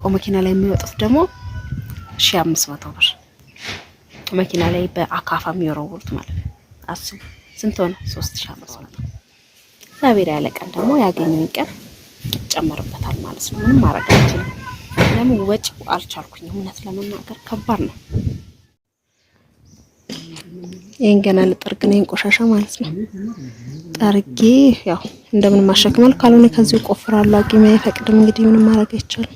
መኪና ላይ የሚወጡት ደግሞ 1500 ብር መኪና ላይ በአካፋ የሚወረውሩት ማለት ነው። አስቡ ስንት ሆነ? 3500። እግዚአብሔር ያለ ቀን ደግሞ ያገኘኝ ቀን ጨመርበታል ማለት ነው። ምንም ማድረግ አልችልም። ለምን ወጪ አልቻልኩኝም። እውነት ለመናገር ከባድ ነው። ይሄን ገና ልጠርግ ነው ቆሻሻ ማለት ነው። ጠርጌ ያው እንደምን ማሸክማል ካልሆነ ከዚህ ቆፍራለሁ። አቂሜ አይፈቅድም። እንግዲህ ምንም ማድረግ አይቻልም።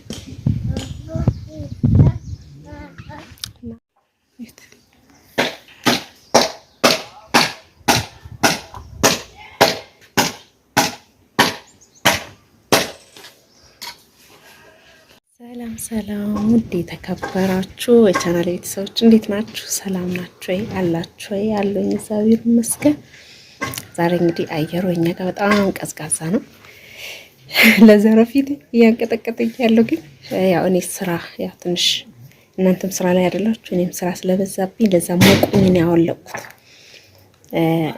ሰላም ሰላም፣ ውድ የተከበራችሁ የቻናል ቤተሰቦች እንዴት ናችሁ? ሰላም ናችሁ ወይ? አላችሁ ወይ? አለኝ እግዚአብሔር ይመስገን። ዛሬ እንግዲህ አየሩ እኛ ጋር በጣም ቀዝቃዛ ነው። ለዘረፊት እያንቀጠቀጠኝ ያለው ግን ያው እኔ ስራ ያው ትንሽ እናንተም ስራ ላይ አይደላችሁ፣ እኔም ስራ ስለበዛብኝ ለዛ ሞቁኝ ነው ያወለኩት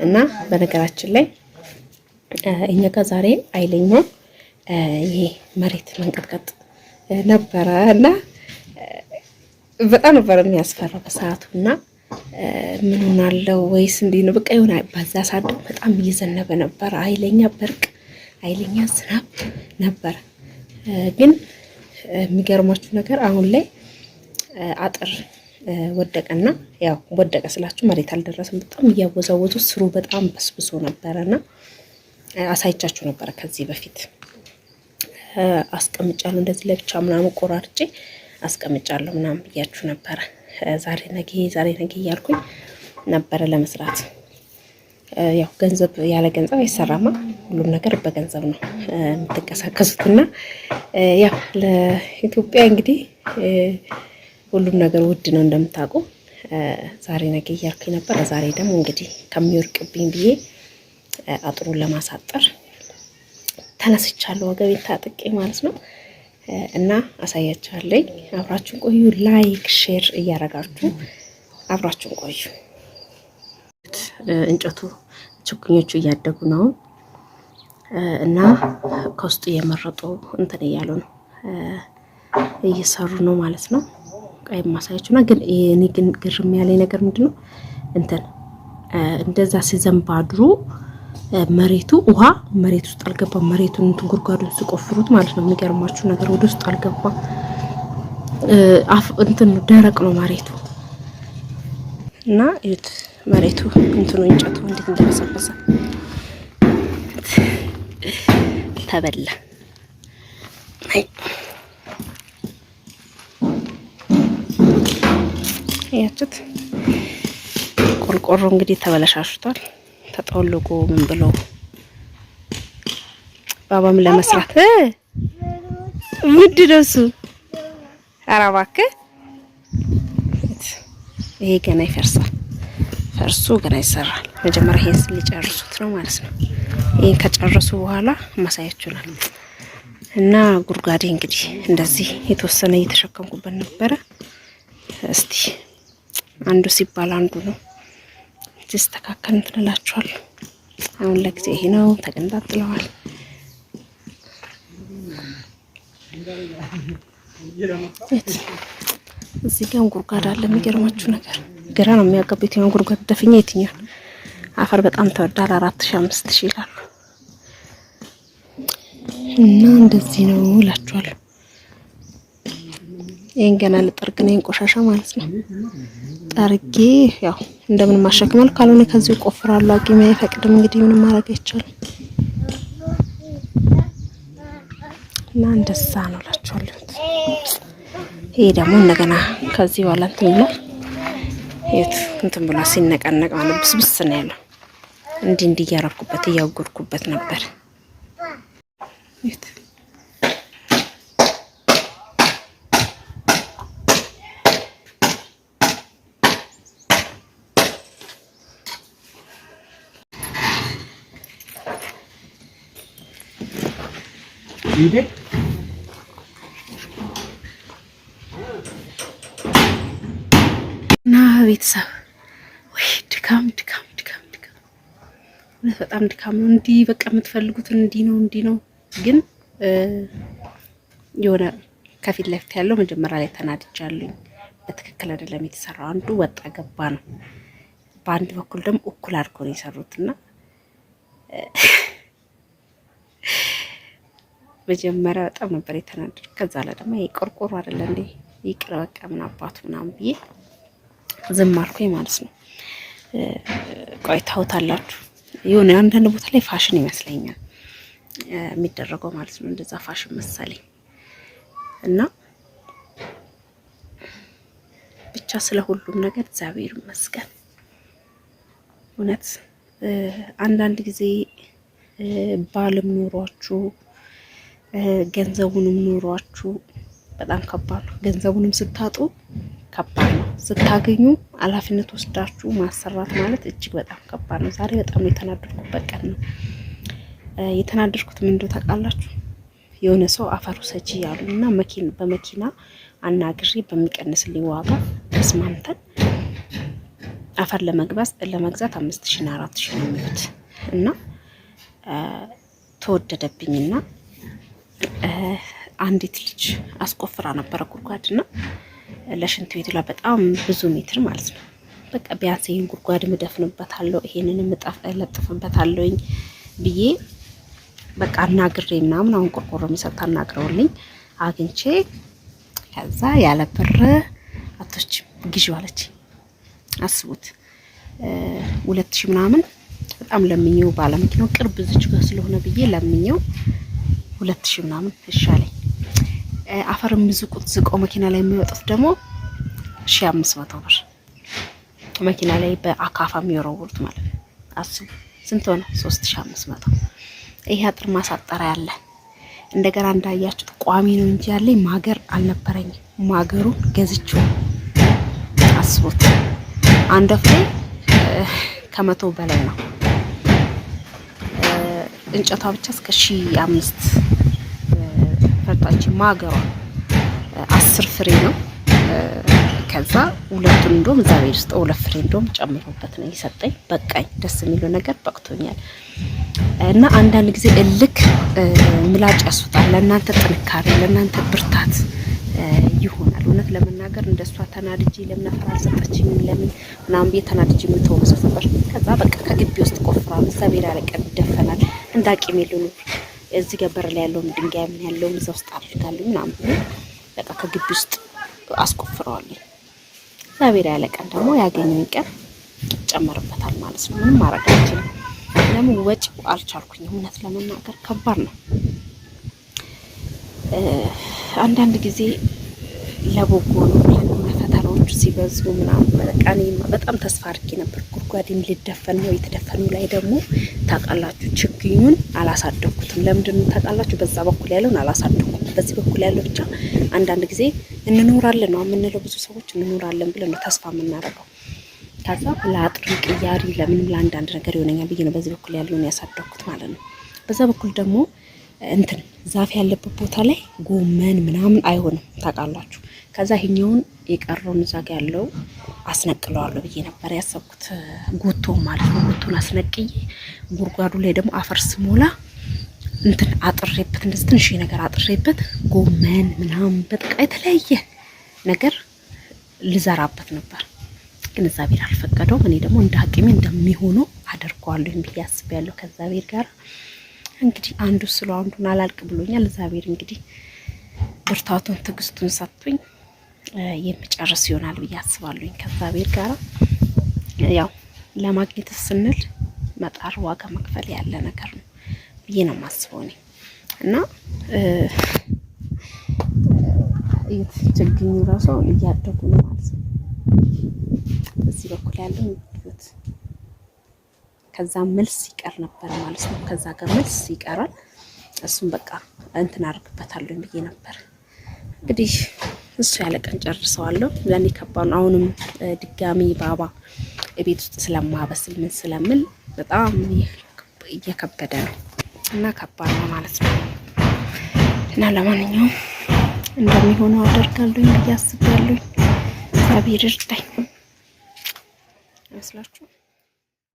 እና በነገራችን ላይ እኛ ጋር ዛሬ አይለኛው ይሄ መሬት መንቀጥቀጥ ነበረ እና በጣም ነበር የሚያስፈራው በሰዓቱና ምን ሆናለው ወይስ እንዴ ነው በቃ ይሆና ባዛ ሰዓት በጣም እየዘነበ ነበር። ኃይለኛ በርቅ ኃይለኛ ዝናብ ነበር። ግን የሚገርማችሁ ነገር አሁን ላይ አጥር ወደቀና ያው ወደቀ ስላችሁ መሬት አልደረሰም። በጣም እያወዛወዙ ስሩ በጣም በስብሶ ነበርና አሳይቻችሁ ነበር ከዚህ በፊት አስቀምጫለሁ እንደዚህ ለብቻ ምናምን ቆራርጬ አስቀምጫለሁ ምናምን ብያችሁ ነበር። ዛሬ ነገ እያልኩኝ ነበር ለመስራት። ያው ገንዘብ ያለ ገንዘብ አይሰራማ። ሁሉም ነገር በገንዘብ ነው የምትንቀሳቀሱትና ያው ለኢትዮጵያ እንግዲህ ሁሉም ነገር ውድ ነው እንደምታውቁ። ዛሬ ነገ እያልኩኝ ነበር። ዛሬ ደግሞ እንግዲህ ከሚወርቅብኝ ብዬ አጥሩን ለማሳጠር ተነስቻለሁ። ወገቤን ታጥቄ ማለት ነው እና አሳያችኋለሁ። አብራችሁን ቆዩ። ላይክ ሼር እያረጋችሁ አብራችሁን ቆዩ። እንጨቱ ችግኞቹ እያደጉ ነው እና ከውስጡ እየመረጡ እንትን እያሉ ነው እየሰሩ ነው ማለት ነው። ቀይ ማሳያችሁና ግን እኔ ግን ግርም ያለኝ ነገር ምንድነው እንትን እንደዛ ሲዘንባድሩ መሬቱ ውሃ መሬት ውስጥ አልገባም። መሬቱን እንትን ጉርጓዱን ሲቆፍሩት ማለት ነው። የሚገርማችሁ ነገር ወደ ውስጥ አልገባም። እንትን ደረቅ ነው መሬቱ እና እዩት መሬቱ እንትኑ እንጨቱ እንዴት እንደበሰበሰ ተበላ። ያችት ቆርቆሮ እንግዲህ ተበላሽቷል። ተጠውልጎ ምን ብሎ ባባም ለመስራት ምንድነው እሱ? ኧረ እባክህ ይሄ ገና ይፈርሳል። ፈርሶ ገና ይሰራል። መጀመሪያ ይሄን ሊጨርሱት ነው ማለት ነው። ይሄን ከጨረሱ በኋላ ማሳያችሁናል። እና ጉርጓዴ እንግዲህ እንደዚህ የተወሰነ እየተሸከምኩበት ነበረ። እስቲ አንዱ ሲባል አንዱ ነው ተስተካከል እንትላችኋለሁ። አሁን ለጊዜ ይሄ ነው ተገንጣጥለዋል። እዚህ ጋር ጉርጓድ አለ። የሚገርማችሁ ነገር ግራ ነው የሚያጋቡት። ያን ጉርጓድ ደፍኛ የትኛው አፈር በጣም ተወዳል 4000 5000 ይላሉ እና እንደዚህ ነው እላችኋለሁ። ይሄን ገና ልጠርግ ነው ቆሻሻ ማለት ነው። ጠርጌ ያው እንደምን ማሸክማል ካልሆነ ከዚህ ቆፍራለሁ። አቂሜ አይፈቅድም። እንግዲህ ምንም ማድረግ አይቻልም እና እንደዛ ነው እላችኋለሁ። ይሄ ደግሞ እንደገና ከዚህ በኋላ እንትን ብሎ የት እንትን ብሎ ሲነቀነቅ ማለት ብስብስ ነው ያለው። እንዲህ እያረኩበት እያወገርኩበት ነበር። እና ቤተሰብ ወይ ድካም በጣም ድካም ነው። እንዲህ በቃ የምትፈልጉት እንዲህ ነው ግን የሆነ ከፊት ለፊት ያለው መጀመሪያ ላይ ተናድጃለሁ። በትክክል አይደለም የተሰራው። አንዱ ወጣ ገባ ነው። በአንድ በኩል ደግሞ እኩል አድርጎ ነው የሰሩትና መጀመሪያ በጣም ነበር የተናደድኩት። ከዛ ላይ ደግሞ ቆርቆሮ አይደለ እንዴ ይቅር በቃ ምን አባቱ ምናምን ብዬ ዝም አልኩኝ ማለት ነው። ቆይታውታላችሁ የሆነ አንዳንድ ቦታ ላይ ፋሽን ይመስለኛል የሚደረገው ማለት ነው። እንደዛ ፋሽን መሰለኝ እና ብቻ ስለ ሁሉም ነገር እግዚአብሔር ይመስገን። እውነት አንዳንድ ጊዜ ባልም ኖሯችሁ ገንዘቡንም ኖሯችሁ በጣም ከባድ ነው። ገንዘቡንም ስታጡ ከባድ ነው። ስታገኙ ኃላፊነት ወስዳችሁ ማሰራት ማለት እጅግ በጣም ከባድ ነው። ዛሬ በጣም የተናደድኩበት ቀን ነው። የተናደድኩት ምን እንደው ታውቃላችሁ? የሆነ ሰው አፈሩ ሰጂ ያሉና በመኪና አናግሬ በሚቀንስልኝ ዋጋ ተስማምተን አፈር ለመግዛት 5000 እና 4000 ነው የሚሉት እና ተወደደብኝና አንዲት ልጅ አስቆፍራ ነበረ ጉድጓድና ለሽንት ቤቱ ላይ በጣም ብዙ ሜትር ማለት ነው። በቃ ቢያንስ ይሄን ጉድጓድ ምደፍንበታለሁ ይሄንን ለጥፍበታለሁኝ ብዬ በቃ አናግሬ ምናምን አሁን ቆርቆሮ የሚሰጥ አናግረውልኝ አግኝቼ ከዛ ያለ ብር አቶች ግዢው አለች። አስቡት 2000 ምናምን በጣም ለምኜው ባለመኪናው ቅርብ ዝች ጋር ስለሆነ ብዬ ለምኜው 2000 ምናምን ይሻለኝ። አፈር የሚዝቁት ዝቆ መኪና ላይ የሚወጡት ደግሞ 1500 ብር መኪና ላይ በአካፋ የሚወረውሩት ማለት ነው። አስቡ ስንት ሆነ? 3500። ይሄ አጥር ማሳጠሪያ ያለ እንደገና እንዳያችሁት ቋሚ ነው እንጂ ያለኝ ማገር አልነበረኝም። ማገሩን ገዝቼው አስቡት አንድ ፍሬ ከ100 በላይ ነው። እንጨቷ ብቻ እስከ 1500 ፈርጣች ማገሯ 10 ፍሬ ነው። ከዛ ሁለቱን እንደውም ዛሬ ውስጥ 2 ፍሬ እንደውም ጨምሮበት ነው የሰጠኝ። በቃኝ። ደስ የሚለው ነገር በቅቶኛል። እና አንዳንድ ጊዜ እልክ ምላጭ ያስወጣል። ለእናንተ ጥንካሬ ለእናንተ ብርታት ይሆናል። እውነት ለመናገር እንደሷ ተናድጄ ለምን አፈር አልሰጠችኝም ለምን ምናምን ቤት ተናድጄ የምተው መስፈር ከዛ በቃ ከግቢ ውስጥ ቆፍራለሁ። ሰቤራ ለቀን ይደፈናል። እንዳቂም የለውም እዚህ ገበር ላይ ያለው ድንጋይ ምን ያለው እዛ ውስጥ አድርጋለሁ ምናምን በቃ ከግቢ ውስጥ አስቆፍረዋለሁ። ሰቤራ ለቀን ደግሞ ያገኘኝ ቀን ጨመርበታል ማለት ነው። ምንም ማድረግ አልችልም። ለምን ወጪ አልቻልኩኝ። እውነት ለመናገር ከባድ ነው። አንዳንድ ጊዜ ለበጎ ነው ብለን ፈተናዎቹ ሲበዙ ምናምን በጣም ተስፋ አድርጌ ነበር። ጉድጓዴም ሊደፈን ነው። የተደፈነው ላይ ደግሞ ታውቃላችሁ ችግኙን አላሳደኩትም። ለምንድን ነው ታውቃላችሁ? በዛ በኩል ያለውን አላሳደኩም። በዚህ በኩል ያለው ብቻ አንዳንድ ጊዜ እንኖራለን ነው የምንለው። ብዙ ሰዎች እንኖራለን ብለን ነው ተስፋ የምናደርገው። ከዛ ለአጥር ቅያሪ ለምንም ለአንዳንድ ነገር ይሆነኛል ብዬ ነው በዚህ በኩል ያለውን ያሳደኩት ማለት ነው። በዛ በኩል ደግሞ እንትን ዛፍ ያለበት ቦታ ላይ ጎመን ምናምን አይሆንም ታውቃላችሁ። ከዛ ይሄኛውን የቀረውን እዛ ጋር ያለው አስነቅለዋለሁ ብዬ ነበር ያሰብኩት። ጉቶ ማለት ነው። ጉቶን አስነቅዬ ጉድጓዱ ላይ ደግሞ አፈር ስሞላ እንትን አጥሬበት እንደዚህ ትንሽ ነገር አጥሬበት ጎመን ምናምን በቃ የተለያየ ነገር ልዘራበት ነበር። ግን እግዚአብሔር አልፈቀደውም። እኔ ደግሞ እንደ አቅሜ እንደሚሆነው አደርገዋለሁ ብዬ አስቤያለሁ። ከእግዚአብሔር ጋር እንግዲህ አንዱ ስለው አንዱን አላልቅ ብሎኛል። እግዚአብሔር እንግዲህ ብርታቱን ትዕግስቱን ሰጥቶኝ የሚጨርስ ይሆናል ብዬ አስባለሁ። ከእግዚአብሔር ጋር ያው ለማግኘት ስንል መጣር ዋጋ መክፈል ያለ ነገር ነው ብዬ ነው የማስበው እኔ እና ችግኙ ራሱ እያደጉ ነው ማለት ነው። በዚህ በኩል ያለው ይሁት ከዛ መልስ ይቀር ነበር ማለት ነው። ከዛ ጋር መልስ ይቀራል። እሱም በቃ እንትን አድርግበታለሁ ብዬ ነበር። እንግዲህ እሱ ያለ ቀን ጨርሰዋለሁ። ለኔ ከባድ ነው። አሁንም ድጋሚ ባባ ቤት ውስጥ ስለማበስል ምን ስለምል በጣም እየከበደ ነው እና ከባድ ነው ማለት ነው። እና ለማንኛውም እንደሚሆነው አደርጋለሁ ብዬ አስባለሁ። እግዚአብሔር ይርዳኝ። አይመስላችሁም?